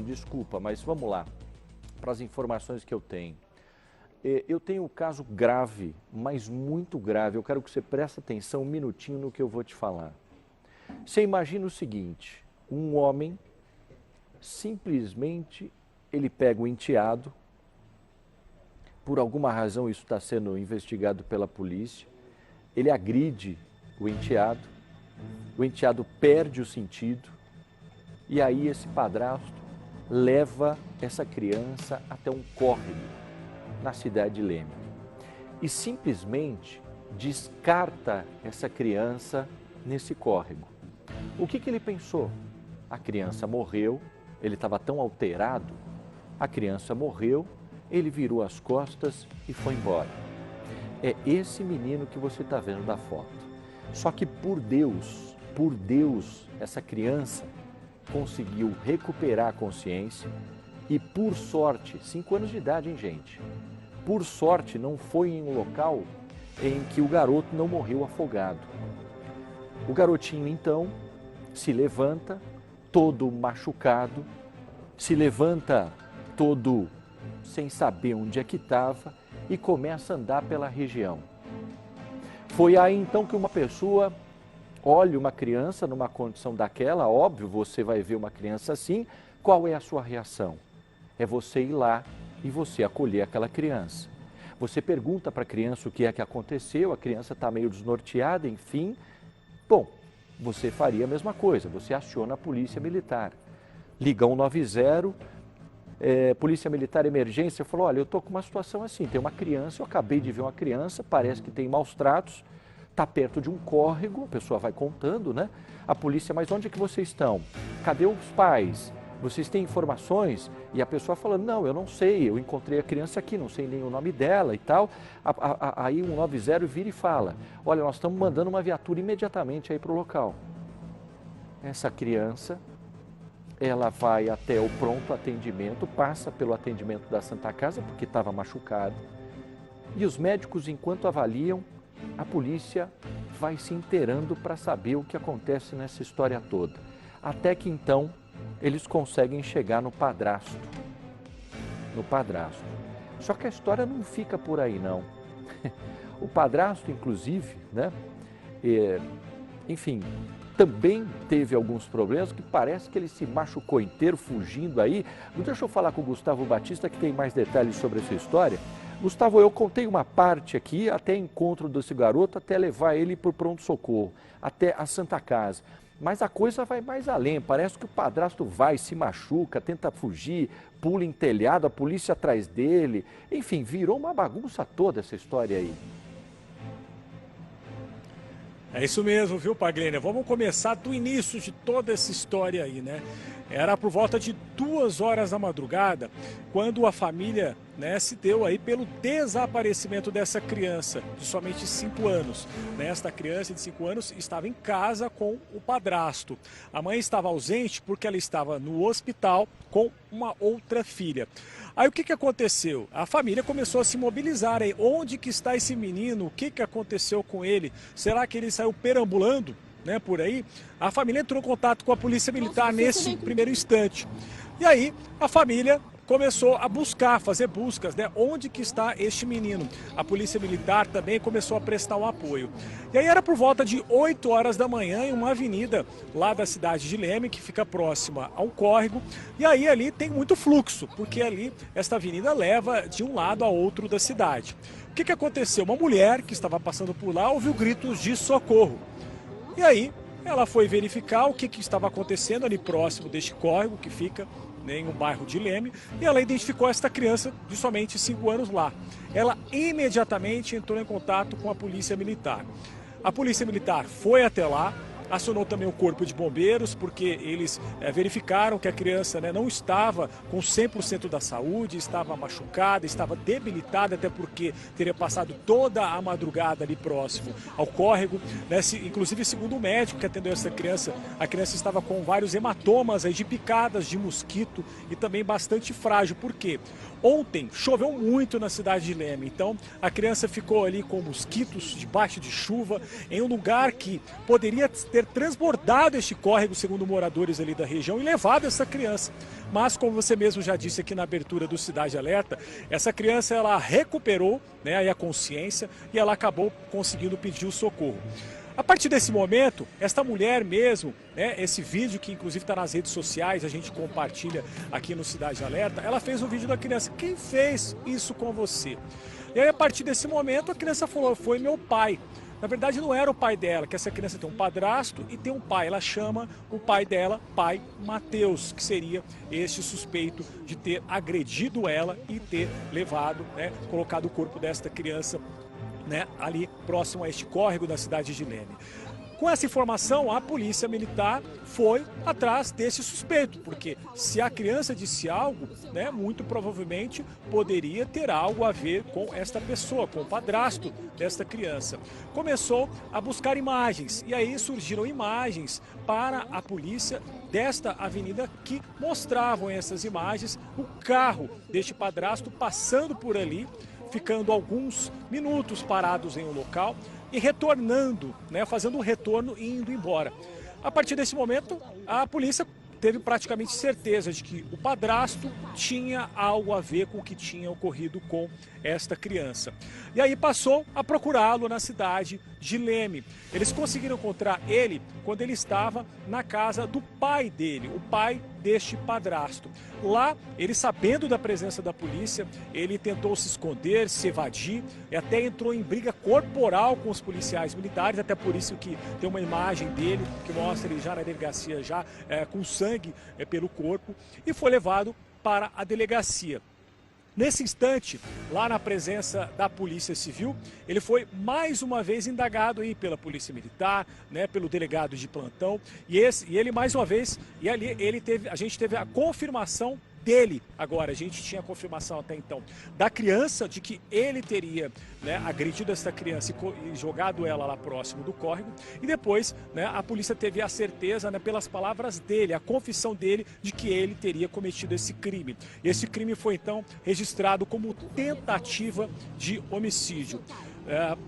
Desculpa, mas vamos lá, para as informações que eu tenho. Eu tenho um caso grave, mas muito grave. Eu quero que você preste atenção um minutinho no que eu vou te falar. Você imagina o seguinte, um homem, simplesmente, ele pega o enteado, por alguma razão isso está sendo investigado pela polícia, ele agride o enteado perde o sentido, e aí esse padrasto leva essa criança até um córrego na cidade de Leme e simplesmente descarta essa criança nesse córrego. O que ele pensou? A criança morreu, ele estava tão alterado, a criança morreu, ele virou as costas e foi embora. É esse menino que você está vendo da foto. Só que por Deus, essa criança conseguiu recuperar a consciência e por sorte, 5 anos de idade, hein, gente? Por sorte, não foi em um local em que o garoto não morreu afogado. O garotinho, então, se levanta, todo machucado, se levanta todo sem saber onde é que estava e começa a andar pela região. Foi aí, então, que uma pessoa olha uma criança numa condição daquela, óbvio, você vai ver uma criança assim, qual é a sua reação? É você ir lá e você acolher aquela criança. Você pergunta para a criança o que é que aconteceu, a criança está meio desnorteada, enfim. Bom, você faria a mesma coisa, você aciona a polícia militar. Liga 190, polícia militar emergência, falou, olha, eu estou com uma situação assim, tem uma criança, eu acabei de ver uma criança, parece que tem maus tratos, está perto de um córrego, a pessoa vai contando, né? A polícia, mas onde é que vocês estão? Cadê os pais? Vocês têm informações? E a pessoa falando, não, eu não sei, eu encontrei a criança aqui, não sei nem o nome dela e tal. Aí 190 vira e fala, olha, nós estamos mandando uma viatura imediatamente aí para o local. Essa criança, ela vai até o pronto atendimento, passa pelo atendimento da Santa Casa, porque estava machucada. E os médicos, enquanto avaliam, a polícia vai se inteirando para saber o que acontece nessa história toda. Até que então, eles conseguem chegar no padrasto. Só que a história não fica por aí, não. O padrasto, inclusive, né? Enfim, também teve alguns problemas, que parece que ele se machucou inteiro, fugindo aí. Deixa eu falar com o Gustavo Batista, que tem mais detalhes sobre essa história. Gustavo, eu contei uma parte aqui, até encontro desse garoto, até levar ele para o pronto-socorro, até a Santa Casa. Mas a coisa vai mais além, parece que o padrasto vai, se machuca, tenta fugir, pula em telhado, a polícia atrás dele. Enfim, virou uma bagunça toda essa história aí. É isso mesmo, viu, Paglênia? Vamos começar do início de toda essa história aí, né? Era por volta de 2 horas da madrugada, quando a família, né, se deu aí pelo desaparecimento dessa criança de somente 5 anos. Esta criança de 5 anos estava em casa com o padrasto. A mãe estava ausente porque ela estava no hospital com uma outra filha. Aí o que aconteceu? A família começou a se mobilizar aí. Onde que está esse menino? O que aconteceu com ele? Será que ele saiu perambulando, né, por aí? A família entrou em contato com a polícia militar nesse primeiro instante. E aí a família começou a buscar, fazer buscas, né? Onde que está este menino? A polícia militar também começou a prestar um apoio. E aí era por volta de 8 horas da manhã em uma avenida lá da cidade de Leme, que fica próxima a um córrego. E aí ali tem muito fluxo, porque ali esta avenida leva de um lado a outro da cidade. O que aconteceu? Uma mulher que estava passando por lá ouviu gritos de socorro. E aí ela foi verificar o que estava acontecendo ali próximo deste córrego, que fica em um bairro de Leme, e ela identificou esta criança de somente 5 anos lá. Ela imediatamente entrou em contato com a polícia militar. A polícia militar foi até lá, acionou também o corpo de bombeiros, porque eles verificaram que a criança, né, não estava com 100% da saúde, estava machucada, estava debilitada, até porque teria passado toda a madrugada ali próximo ao córrego, né, inclusive segundo o médico que atendeu essa criança, a criança estava com vários hematomas aí de picadas de mosquito e também bastante frágil. Por quê? Ontem choveu muito na cidade de Leme, então a criança ficou ali com mosquitos debaixo de chuva, em um lugar que poderia ter ter transbordado este córrego, segundo moradores ali da região, e levado essa criança. Mas, como você mesmo já disse aqui na abertura do Cidade Alerta, essa criança ela recuperou, né, aí a consciência e ela acabou conseguindo pedir o socorro. A partir desse momento, esta mulher mesmo, né, esse vídeo que inclusive está nas redes sociais, a gente compartilha aqui no Cidade Alerta, ela fez um vídeo da criança. Quem fez isso com você? E aí, a partir desse momento, a criança falou, foi meu pai. Na verdade, não era o pai dela, que essa criança tem um padrasto e tem um pai. Ela chama o pai dela, pai Mateus, que seria este suspeito de ter agredido ela e ter levado, né, colocado o corpo desta criança, né, ali próximo a este córrego da cidade de Leme. Com essa informação, a polícia militar foi atrás desse suspeito, porque se a criança disse algo, né, muito provavelmente poderia ter algo a ver com esta pessoa, com o padrasto desta criança. Começou a buscar imagens, e aí surgiram imagens para a polícia desta avenida que mostravam essas imagens, o carro deste padrasto passando por ali, ficando alguns minutos parados em um local e retornando, né, fazendo um retorno e indo embora. A partir desse momento, a polícia teve praticamente certeza de que o padrasto tinha algo a ver com o que tinha ocorrido com esta criança. E aí passou a procurá-lo na cidade de Leme. Eles conseguiram encontrar ele quando ele estava na casa do pai dele, o pai deste padrasto. Lá, ele sabendo da presença da polícia, ele tentou se esconder, se evadir, e até entrou em briga corporal com os policiais militares, até por isso que tem uma imagem dele, que mostra ele já na delegacia, já com sangue pelo corpo, e foi levado para a delegacia. Nesse instante, lá na presença da Polícia Civil, ele foi mais uma vez indagado aí pela Polícia Militar, né, pelo delegado de plantão, e ele mais uma vez, e ali a gente teve a confirmação dele. Agora, a gente tinha a confirmação até então da criança, de que ele teria, né, agredido essa criança e jogado ela lá próximo do córrego, e depois, né, a polícia teve a certeza, né, pelas palavras dele, a confissão dele de que ele teria cometido esse crime. Esse crime foi então registrado como tentativa de homicídio.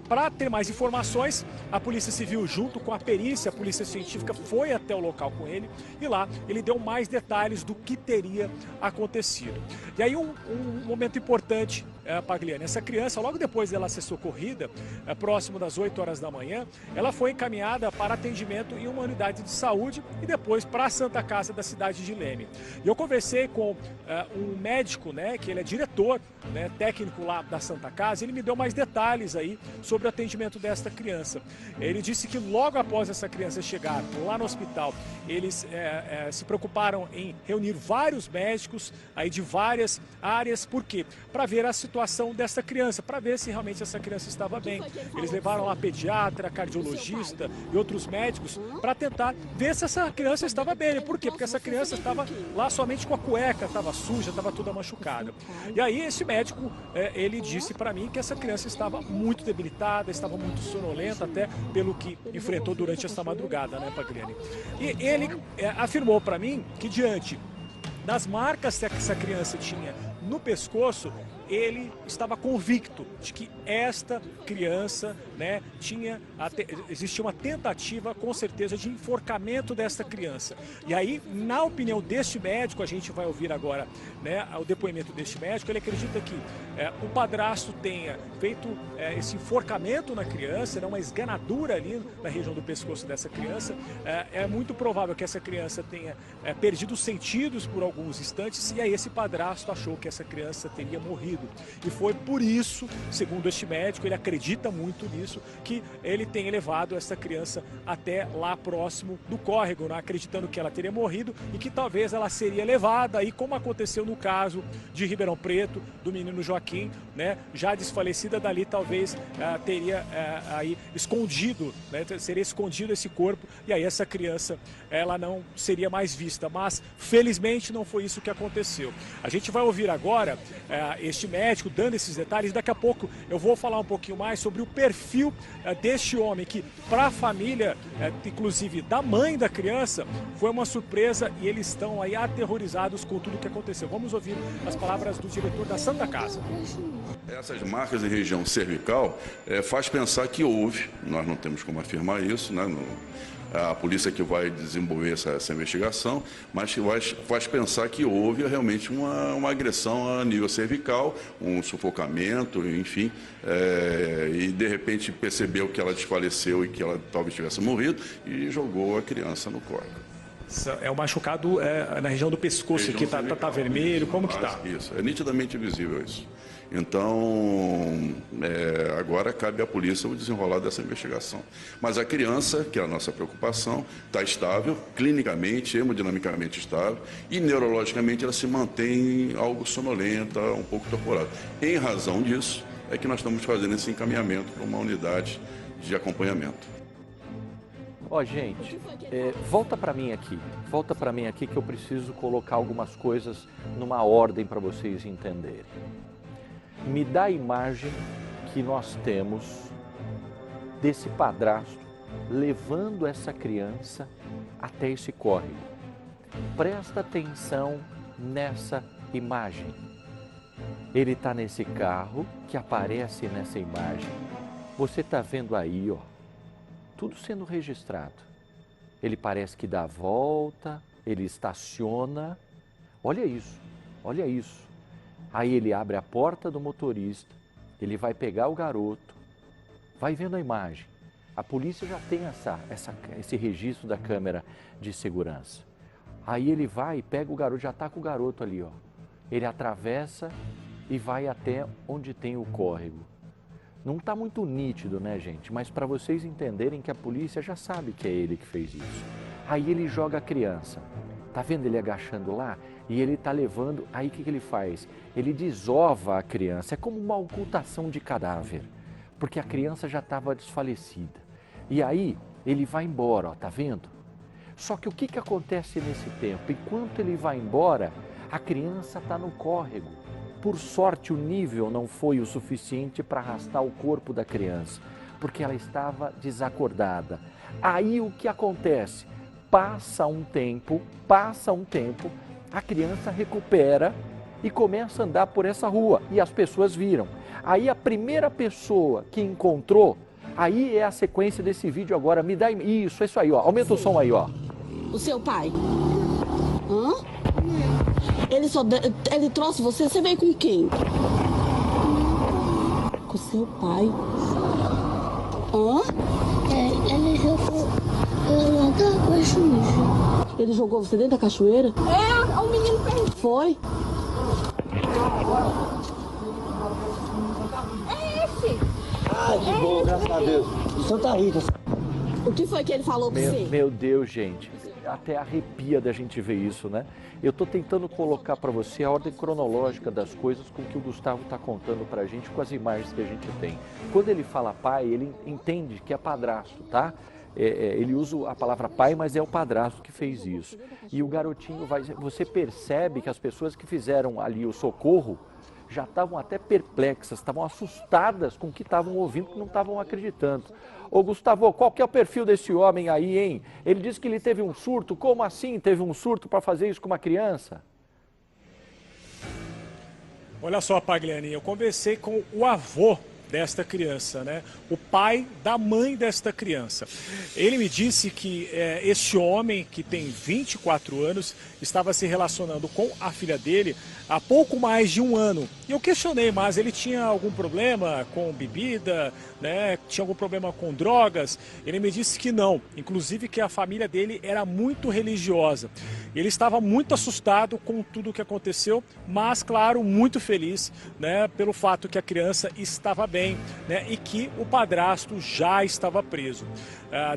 Para ter mais informações, a Polícia Civil, junto com a perícia, a Polícia Científica, foi até o local com ele e lá ele deu mais detalhes do que teria acontecido. E aí um momento importante, Pagliani, essa criança, logo depois dela ser socorrida, próximo das 8 horas da manhã, ela foi encaminhada para atendimento em uma unidade de saúde e depois para a Santa Casa da cidade de Leme. E eu conversei com um médico, né, que ele é diretor, né, técnico lá da Santa Casa, e ele me deu mais detalhes aí sobre o atendimento desta criança. Ele disse que logo após essa criança chegar lá no hospital, eles se preocuparam em reunir vários médicos aí de várias áreas. Por quê? Para ver a situação dessa criança, para ver se realmente essa criança estava bem. Eles levaram lá pediatra, cardiologista e outros médicos para tentar ver se essa criança estava bem. Por quê? Porque essa criança estava lá somente com a cueca, estava suja, estava toda machucada. E aí esse médico, ele disse para mim que essa criança estava muito debilitada, estava muito sonolenta, até pelo que enfrentou durante essa madrugada, né, Pagliani? E ele afirmou para mim que, diante das marcas que essa criança tinha no pescoço, ele estava convicto de que esta criança, né, existia uma tentativa, com certeza, de enforcamento desta criança. E aí, na opinião deste médico, a gente vai ouvir agora, né, o depoimento deste médico, ele acredita que o padrasto tenha feito esse enforcamento na criança, né, uma esganadura ali na região do pescoço dessa criança. É muito provável que essa criança tenha perdido os sentidos por alguns instantes, e aí esse padrasto achou que essa criança teria morrido. E foi por isso, segundo este médico, ele acredita muito nisso, que ele tenha levado essa criança até lá próximo do córrego, né, acreditando que ela teria morrido e que talvez ela seria levada, aí, como aconteceu no caso de Ribeirão Preto, do menino Joaquim, né, já desfalecida, dali talvez teria aí escondido, né, seria escondido esse corpo, e aí essa criança, ela não seria mais vista. Mas felizmente não foi isso que aconteceu. A gente vai ouvir agora este médico dando esses detalhes. Daqui a pouco eu vou falar um pouquinho mais sobre o perfil deste homem, que para a família, inclusive da mãe da criança, foi uma surpresa, e eles estão aí aterrorizados com tudo que aconteceu. Vamos ouvir as palavras do diretor da Santa Casa. Essas marcas em região cervical faz pensar que houve, nós não temos como afirmar isso, né, a polícia que vai desenvolver essa investigação, mas que faz pensar que houve realmente uma agressão a nível cervical, um sufocamento, enfim, e de repente percebeu que ela desfaleceu e que ela talvez tivesse morrido e jogou a criança no córrego. É o machucado na região do pescoço, aqui tá vermelho, como que tá? Isso, é nitidamente visível isso. Então, agora cabe à polícia o desenrolar dessa investigação. Mas a criança, que é a nossa preocupação, está estável, clinicamente, hemodinamicamente estável, e neurologicamente ela se mantém algo sonolenta, um pouco torturada. Em razão disso, é que nós estamos fazendo esse encaminhamento para uma unidade de acompanhamento. Ó, gente, volta para mim aqui que eu preciso colocar algumas coisas numa ordem para vocês entenderem. Me dá a imagem que nós temos desse padrasto levando essa criança até esse córrego. Presta atenção nessa imagem. Ele está nesse carro que aparece nessa imagem. Você está vendo aí, ó, tudo sendo registrado. Ele parece que dá a volta, ele estaciona. Olha isso, olha isso. Aí ele abre a porta do motorista, ele vai pegar o garoto, vai vendo a imagem. A polícia já tem esse registro da câmera de segurança. Aí ele vai e pega o garoto, já está com o garoto ali, ó. Ele atravessa e vai até onde tem o córrego. Não está muito nítido, né, gente? Mas para vocês entenderem que a polícia já sabe que é ele que fez isso. Aí ele joga a criança. Tá vendo ele agachando lá? E ele tá levando, aí o que ele faz? Ele desova a criança, é como uma ocultação de cadáver, porque a criança já estava desfalecida. E aí ele vai embora, ó, tá vendo? Só que o que acontece nesse tempo? Enquanto ele vai embora, a criança está no córrego. Por sorte, o nível não foi o suficiente para arrastar o corpo da criança, porque ela estava desacordada. Aí o que acontece? Passa um tempo, a criança recupera e começa a andar por essa rua e as pessoas viram. Aí a primeira pessoa que encontrou, aí é a sequência desse vídeo agora, me dá isso aí, ó, aumenta o som aí, ó. O seu pai? Hã? Ele trouxe você veio com quem? Com seu pai. Hã? Ele jogou eu da cachoeira. Ele jogou você dentro da cachoeira? O menino perguntou. Foi? É esse. Ah, de boa, graças a Deus. Santa Rita. O que foi que ele falou pra você? Meu Deus, gente, até arrepia da gente ver isso, né? Eu estou tentando colocar para você a ordem cronológica das coisas com que o Gustavo está contando para a gente, com as imagens que a gente tem. Quando ele fala pai, ele entende que é padrasto, tá? Ele usa a palavra pai, mas é o padrasto que fez isso. E o garotinho você percebe que as pessoas que fizeram ali o socorro já estavam até perplexas, estavam assustadas com o que estavam ouvindo, que não estavam acreditando. Ô Gustavo, qual que é o perfil desse homem aí, hein? Ele disse que ele teve um surto. Como assim teve um surto para fazer isso com uma criança? Olha só, Pagliani, eu conversei com o avô desta criança, né? O pai da mãe desta criança. Ele me disse que este homem, que tem 24 anos, estava se relacionando com a filha dele há pouco mais de um ano. E eu questionei, mas ele tinha algum problema com bebida, né? Tinha algum problema com drogas? Ele me disse que não, inclusive que a família dele era muito religiosa. Ele estava muito assustado com tudo o que aconteceu, mas, claro, muito feliz, né, pelo fato que a criança estava bem, né, e que o padrasto já estava preso.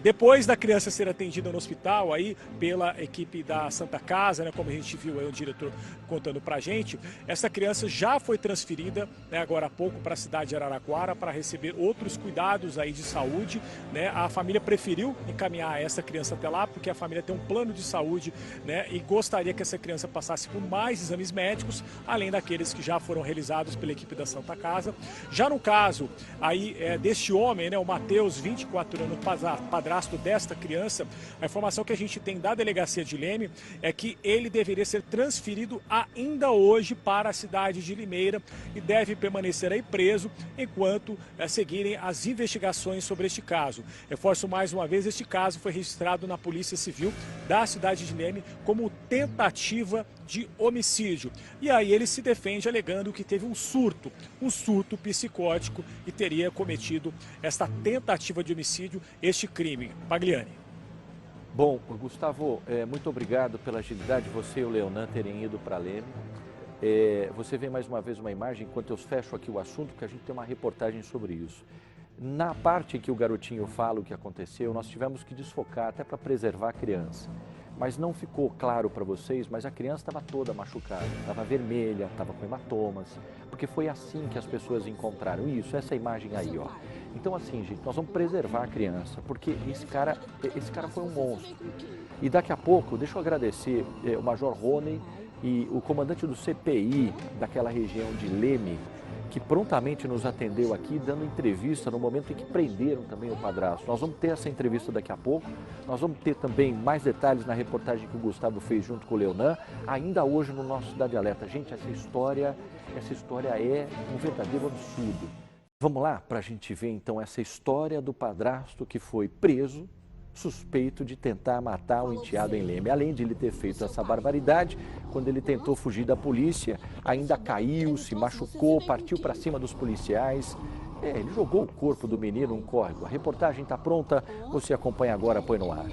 Depois da criança ser atendida no hospital aí pela equipe da Santa Casa, né, como a gente viu aí o diretor contando pra gente, essa criança já foi transferida, né, agora há pouco para a cidade de Araraquara para receber outros cuidados aí de saúde, né? A família preferiu encaminhar essa criança até lá porque a família tem um plano de saúde, né, e gostaria que essa criança passasse por mais exames médicos, além daqueles que já foram realizados pela equipe da Santa Casa. Já no caso caso aí deste homem, né, o Matheus, 24 anos, padrasto desta criança, a informação que a gente tem da delegacia de Leme é que ele deveria ser transferido ainda hoje para a cidade de Limeira e deve permanecer aí preso enquanto seguirem as investigações sobre este caso. Reforço mais uma vez, este caso foi registrado na Polícia Civil da cidade de Leme como tentativa de homicídio. E aí ele se defende alegando que teve um surto psicótico e teria cometido esta tentativa de homicídio, este crime. Pagliani. Bom, Gustavo, muito obrigado pela agilidade, você e o Leonan terem ido para Leme. Você vê mais uma vez uma imagem, enquanto eu fecho aqui o assunto, que a gente tem uma reportagem sobre isso. Na parte em que o garotinho fala o que aconteceu, nós tivemos que desfocar até para preservar a criança. Mas não ficou claro para vocês, mas a criança estava toda machucada, estava vermelha, estava com hematomas, porque foi assim que as pessoas encontraram isso, essa imagem aí, ó. Então assim, gente, nós vamos preservar a criança, porque esse cara foi um monstro. E daqui a pouco, deixa eu agradecer o Major Rony e o comandante do CPI daquela região de Leme, que prontamente nos atendeu aqui, dando entrevista no momento em que prenderam também o padrasto. Nós vamos ter essa entrevista daqui a pouco, nós vamos ter também mais detalhes na reportagem que o Gustavo fez junto com o Leonan, ainda hoje no nosso Cidade Alerta. Gente, essa história é um verdadeiro absurdo. Vamos lá para a gente ver então essa história do padrasto que foi preso, suspeito de tentar matar o enteado em Leme. Além de ele ter feito essa barbaridade, quando ele tentou fugir da polícia, ainda caiu, se machucou, partiu para cima dos policiais. Ele jogou o corpo do menino num córrego. A reportagem está pronta, você acompanha agora, põe no ar.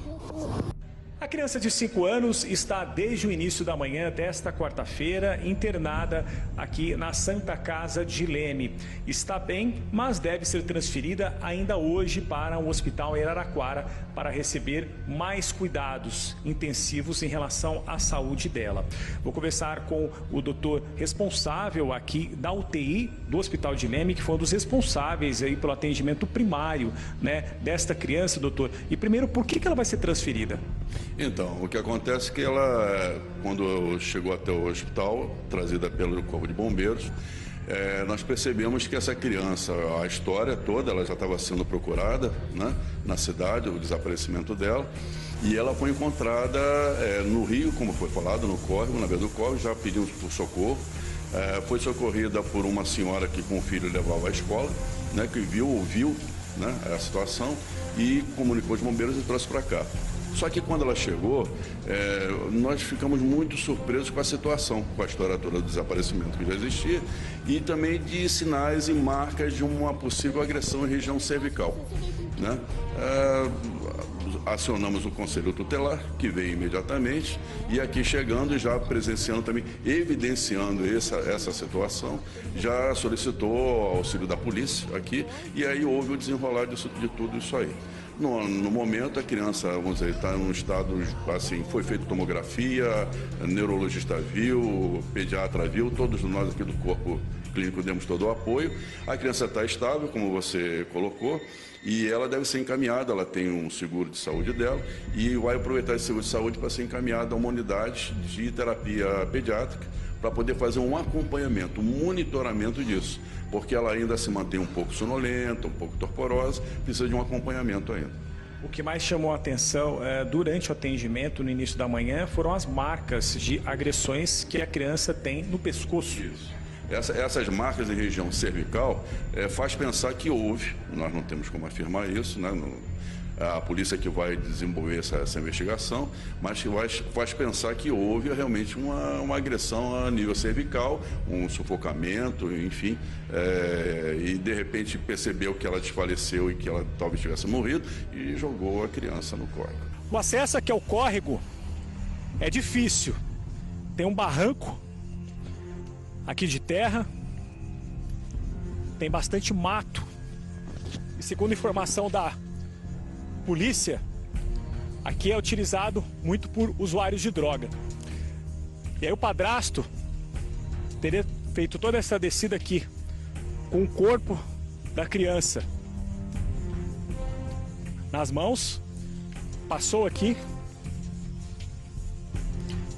A criança de 5 anos está desde o início da manhã desta quarta-feira internada aqui na Santa Casa de Leme. Está bem, mas deve ser transferida ainda hoje para o Hospital Araraquara para receber mais cuidados intensivos em relação à saúde dela. Vou conversar com o doutor responsável aqui da UTI do Hospital de Leme, que foi um dos responsáveis aí pelo atendimento primário, né, desta criança, doutor. E primeiro, por que ela vai ser transferida? Então, o que acontece é que ela, quando chegou até o hospital, trazida pelo Corpo de Bombeiros, nós percebemos que essa criança, a história toda, ela já estava sendo procurada, né, na cidade, o desaparecimento dela, e ela foi encontrada no rio, como foi falado, no córrego, na beira do córrego, já pedimos por socorro. Foi socorrida por uma senhora que com o filho levava à escola, né, que ouviu, né, a situação e comunicou os bombeiros e trouxe para cá. Só que quando ela chegou, nós ficamos muito surpresos com a situação, com a história toda do desaparecimento que já existia e também de sinais e marcas de uma possível agressão em região cervical, né? Acionamos o Conselho Tutelar, que veio imediatamente, e aqui chegando, já presenciando também, evidenciando essa situação, já solicitou auxílio da polícia aqui, e aí houve o desenrolar de tudo isso aí. No momento, a criança, vamos dizer, está num estado, assim, foi feita tomografia, neurologista viu, pediatra viu, todos nós aqui do corpo clínico demos todo o apoio. A criança está estável, como você colocou, e ela deve ser encaminhada, ela tem um seguro de saúde dela, e vai aproveitar esse seguro de saúde para ser encaminhada a uma unidade de terapia pediátrica, para poder fazer um acompanhamento, um monitoramento disso, porque ela ainda se mantém um pouco sonolenta, um pouco torporosa, precisa de um acompanhamento ainda. O que mais chamou a atenção durante o atendimento no início da manhã foram as marcas de agressões que a criança tem no pescoço. Isso. Essas marcas em região cervical faz pensar que houve, nós não temos como afirmar isso, né? A polícia que vai desenvolver essa investigação, mas que faz pensar que houve realmente uma agressão a nível cervical, um sufocamento, enfim, e de repente percebeu que ela desfaleceu e que ela talvez tivesse morrido e jogou a criança no córrego. O acesso aqui ao córrego é difícil, tem um barranco aqui de terra, tem bastante mato e segundo informação da polícia, aqui é utilizado muito por usuários de droga. E aí o padrasto teria feito toda essa descida aqui com o corpo da criança nas mãos, passou aqui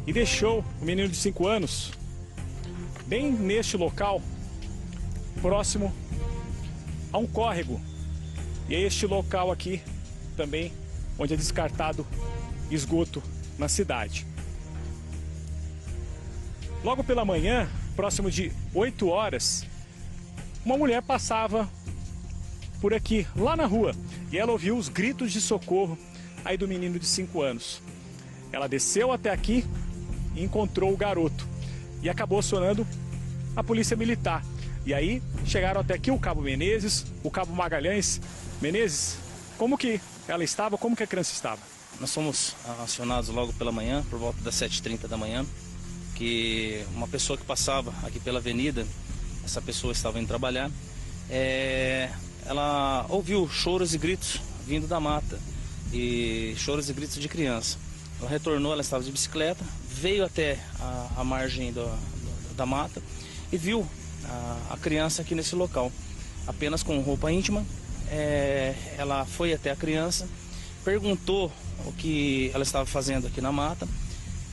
e deixou o menino de 5 anos bem neste local, próximo a um córrego. E é este local aqui também onde é descartado esgoto na cidade. Logo pela manhã, próximo de 8 horas, uma mulher passava por aqui, lá na rua, e ela ouviu os gritos de socorro aí do menino de 5 anos. Ela desceu até aqui e encontrou o garoto e acabou acionando a polícia militar. E aí chegaram até aqui o cabo Menezes, o cabo Magalhães. Menezes, como que ela estava, como que a criança estava? Nós fomos acionados logo pela manhã, por volta das 7h30 da manhã, que uma pessoa que passava aqui pela avenida, essa pessoa estava indo trabalhar, ela ouviu choros e gritos vindo da mata, e choros e gritos de criança. Ela retornou, ela estava de bicicleta, veio até a margem da mata e viu a criança aqui nesse local, apenas com roupa íntima. Ela foi até a criança, perguntou o que ela estava fazendo aqui na mata.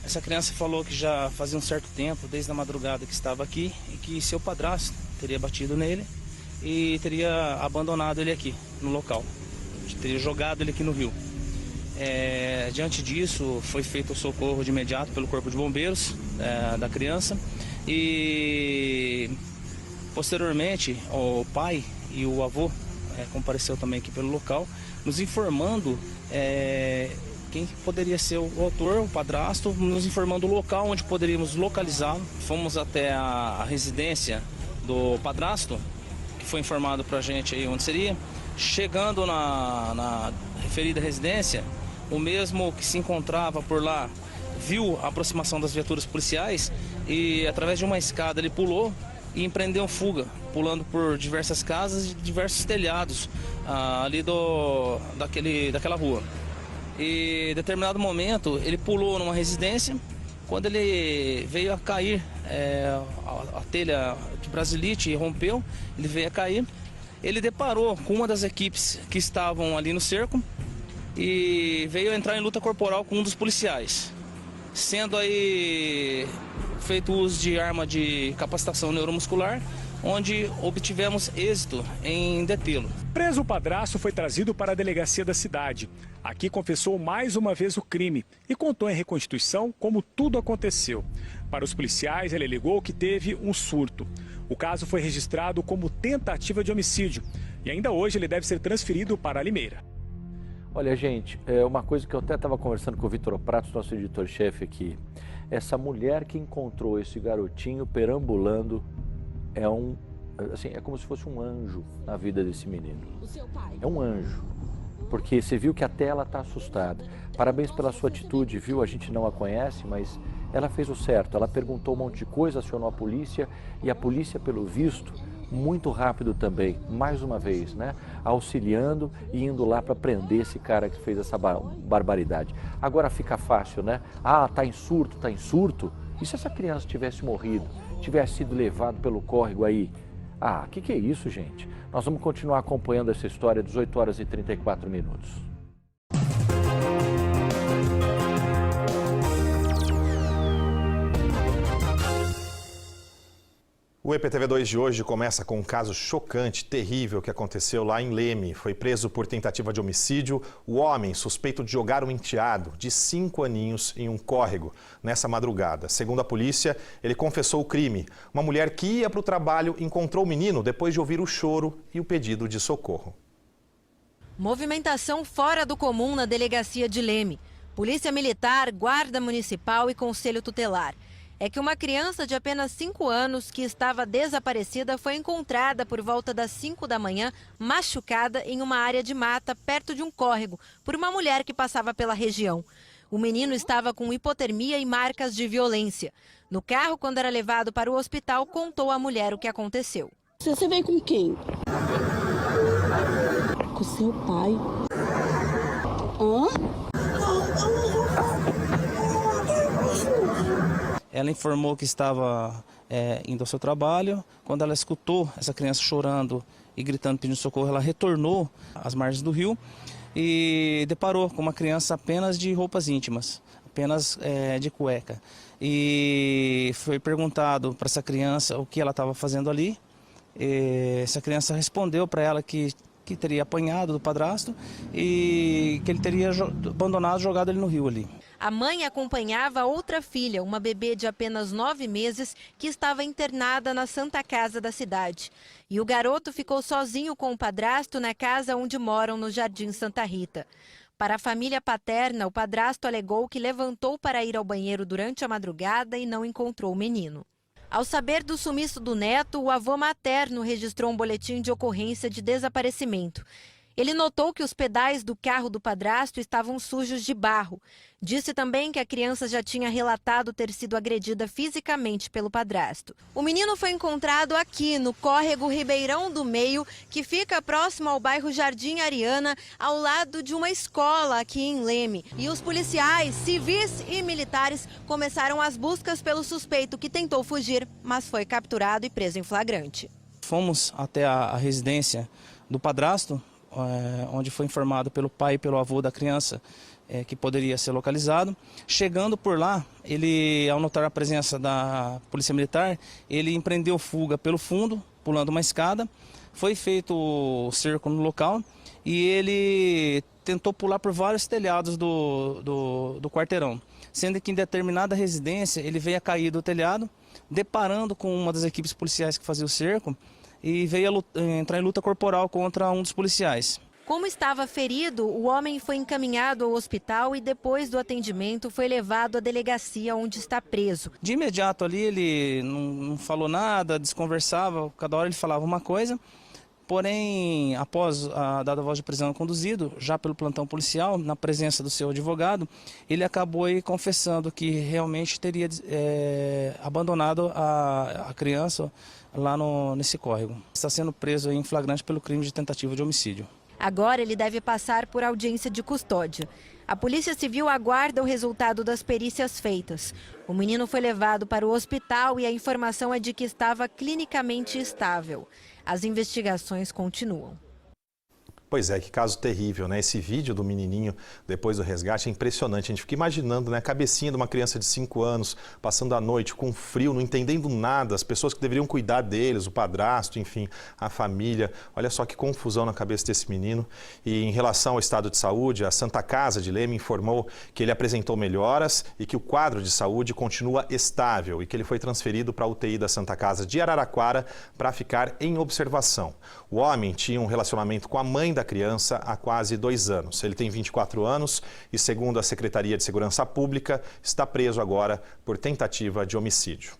Essa criança falou que já fazia um certo tempo, desde a madrugada que estava aqui, e que seu padrasto teria batido nele e teria abandonado ele aqui no local, teria jogado ele aqui no rio. Diante disso, foi feito o socorro de imediato pelo Corpo de Bombeiros da criança, e posteriormente o pai e o avô compareceu também aqui pelo local, nos informando quem poderia ser o autor, o padrasto, nos informando o local onde poderíamos localizá-lo. Fomos até a residência do padrasto, que foi informado para a gente aí onde seria. Chegando na referida residência, o mesmo que se encontrava por lá viu a aproximação das viaturas policiais e, através de uma escada, ele pulou e empreendeu fuga, pulando por diversas casas e diversos telhados ali daquela rua. E, em determinado momento, ele pulou numa residência. Quando ele veio a cair, a telha de brasilite rompeu, ele veio a cair. Ele deparou com uma das equipes que estavam ali no cerco e veio entrar em luta corporal com um dos policiais, sendo aí feito uso de arma de capacitação neuromuscular, onde obtivemos êxito em detê-lo. Preso o padrasto, foi trazido para a delegacia da cidade. Aqui confessou mais uma vez o crime e contou em reconstituição como tudo aconteceu. Para os policiais, ele alegou que teve um surto. O caso foi registrado como tentativa de homicídio e ainda hoje ele deve ser transferido para Limeira. Olha, gente, uma coisa que eu até estava conversando com o Vitor Pratos, nosso editor-chefe aqui. Essa mulher que encontrou esse garotinho perambulando é como se fosse um anjo na vida desse menino. É um anjo, porque você viu que até ela está assustada. Parabéns pela sua atitude, viu? A gente não a conhece, mas ela fez o certo. Ela perguntou um monte de coisa, acionou a polícia e a polícia, pelo visto, muito rápido também, mais uma vez, né? Auxiliando e indo lá para prender esse cara que fez essa barbaridade. Agora fica fácil, né? Ah, tá em surto, tá em surto. E se essa criança tivesse morrido, tivesse sido levado pelo córrego aí? Ah, que é isso, gente? Nós vamos continuar acompanhando essa história, 18 horas e 34 minutos. O EPTV2 de hoje começa com um caso chocante, terrível, que aconteceu lá em Leme. Foi preso por tentativa de homicídio o homem suspeito de jogar um enteado de 5 aninhos em um córrego nessa madrugada. Segundo a polícia, ele confessou o crime. Uma mulher que ia para o trabalho encontrou o menino depois de ouvir o choro e o pedido de socorro. Movimentação fora do comum na delegacia de Leme. Polícia Militar, Guarda Municipal e Conselho Tutelar. É que uma criança de apenas 5 anos que estava desaparecida foi encontrada por volta das 5 da manhã, machucada em uma área de mata perto de um córrego, por uma mulher que passava pela região. O menino estava com hipotermia e marcas de violência. No carro, quando era levado para o hospital, contou à mulher o que aconteceu. Você veio com quem? Com seu pai. Hã? Ela informou que estava indo ao seu trabalho. Quando ela escutou essa criança chorando e gritando, pedindo socorro, ela retornou às margens do rio e deparou com uma criança apenas de roupas íntimas, apenas de cueca. E foi perguntado para essa criança o que ela estava fazendo ali. Essa criança respondeu para ela que teria apanhado do padrasto e que ele teria abandonado, jogado ele no rio ali. A mãe acompanhava outra filha, uma bebê de apenas 9 meses, que estava internada na Santa Casa da cidade. E o garoto ficou sozinho com o padrasto na casa onde moram no Jardim Santa Rita. Para a família paterna, o padrasto alegou que levantou para ir ao banheiro durante a madrugada e não encontrou o menino. Ao saber do sumiço do neto, o avô materno registrou um boletim de ocorrência de desaparecimento. Ele notou que os pedais do carro do padrasto estavam sujos de barro. Disse também que a criança já tinha relatado ter sido agredida fisicamente pelo padrasto. O menino foi encontrado aqui, no córrego Ribeirão do Meio, que fica próximo ao bairro Jardim Ariana, ao lado de uma escola aqui em Leme. E os policiais, civis e militares começaram as buscas pelo suspeito, que tentou fugir, mas foi capturado e preso em flagrante. Fomos até a residência do padrasto, onde foi informado pelo pai e pelo avô da criança que poderia ser localizado. Chegando por lá, ele, ao notar a presença da polícia militar, ele empreendeu fuga pelo fundo, pulando uma escada. Foi feito o cerco no local e ele tentou pular por vários telhados do quarteirão, sendo que em determinada residência ele veio a cair do telhado, deparando com uma das equipes policiais que fazia o cerco, e veio entrar em luta corporal contra um dos policiais. Como estava ferido, o homem foi encaminhado ao hospital e depois do atendimento foi levado à delegacia onde está preso. De imediato ali ele não falou nada, desconversava, cada hora ele falava uma coisa. Porém, após a dada voz de prisão conduzido, já pelo plantão policial, na presença do seu advogado, ele acabou aí confessando que realmente teria abandonado a criança lá nesse córrego. Está sendo preso em flagrante pelo crime de tentativa de homicídio. Agora ele deve passar por audiência de custódia. A Polícia Civil aguarda o resultado das perícias feitas. O menino foi levado para o hospital e a informação é de que estava clinicamente estável. As investigações continuam. Pois é, que caso terrível, né? Esse vídeo do menininho depois do resgate é impressionante. A gente fica imaginando, né? A cabecinha de uma criança de 5 anos, passando a noite com frio, não entendendo nada. As pessoas que deveriam cuidar deles, o padrasto, enfim, a família. Olha só que confusão na cabeça desse menino. E em relação ao estado de saúde, a Santa Casa de Leme informou que ele apresentou melhoras e que o quadro de saúde continua estável e que ele foi transferido para a UTI da Santa Casa de Araraquara para ficar em observação. O homem tinha um relacionamento com a mãe da criança há quase 2 anos. Ele tem 24 anos e, segundo a Secretaria de Segurança Pública, está preso agora por tentativa de homicídio.